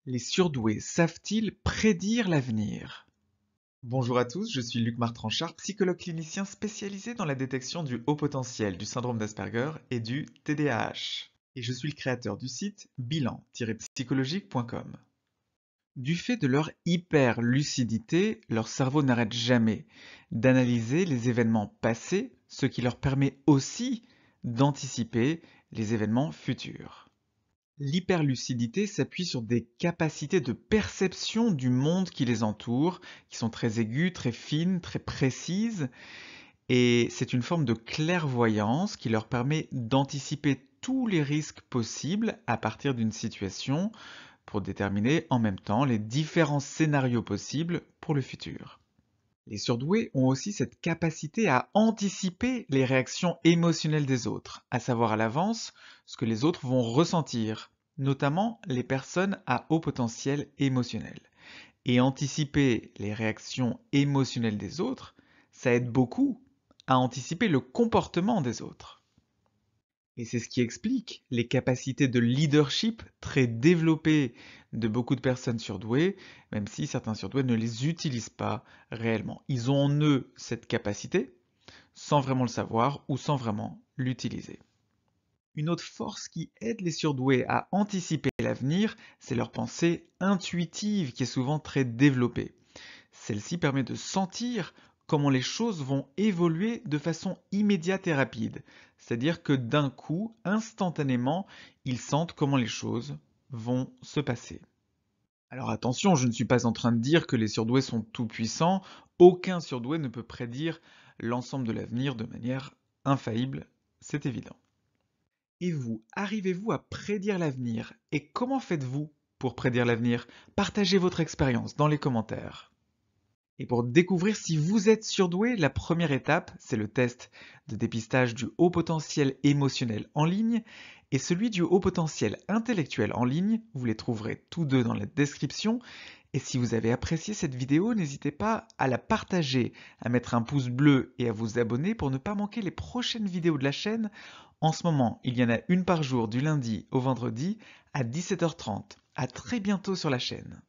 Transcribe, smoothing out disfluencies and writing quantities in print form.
Les surdoués savent-ils prédire l'avenir? Bonjour à tous, je suis Luc Martranchard, psychologue clinicien spécialisé dans la détection du haut potentiel, du syndrome d'Asperger et du TDAH. Et je suis le créateur du site bilan-psychologique.com. Du fait de leur hyper-lucidité, leur cerveau n'arrête jamais d'analyser les événements passés, ce qui leur permet aussi d'anticiper les événements futurs. L'hyperlucidité s'appuie sur des capacités de perception du monde qui les entoure, qui sont très aiguës, très fines, très précises, et c'est une forme de clairvoyance qui leur permet d'anticiper tous les risques possibles à partir d'une situation pour déterminer en même temps les différents scénarios possibles pour le futur. Les surdoués ont aussi cette capacité à anticiper les réactions émotionnelles des autres, à savoir à l'avance ce que les autres vont ressentir, notamment les personnes à haut potentiel émotionnel. Et anticiper les réactions émotionnelles des autres, ça aide beaucoup à anticiper le comportement des autres. Et c'est ce qui explique les capacités de leadership très développées de beaucoup de personnes surdouées, même si certains surdoués ne les utilisent pas réellement. Ils ont en eux cette capacité, sans vraiment le savoir ou sans vraiment l'utiliser. Une autre force qui aide les surdoués à anticiper l'avenir, c'est leur pensée intuitive qui est souvent très développée. Celle-ci permet de sentir comment les choses vont évoluer de façon immédiate et rapide. C'est-à-dire que d'un coup, instantanément, ils sentent comment les choses vont se passer. Alors attention, je ne suis pas en train de dire que les surdoués sont tout-puissants. Aucun surdoué ne peut prédire l'ensemble de l'avenir de manière infaillible, c'est évident. Et vous, arrivez-vous à prédire l'avenir? Et comment faites-vous pour prédire l'avenir? Partagez votre expérience dans les commentaires. Et pour découvrir si vous êtes surdoué, la première étape, c'est le test de dépistage du haut potentiel émotionnel en ligne et celui du haut potentiel intellectuel en ligne. Vous les trouverez tous deux dans la description. Et si vous avez apprécié cette vidéo, n'hésitez pas à la partager, à mettre un pouce bleu et à vous abonner pour ne pas manquer les prochaines vidéos de la chaîne. En ce moment, il y en a une par jour du lundi au vendredi à 17h30. À très bientôt sur la chaîne.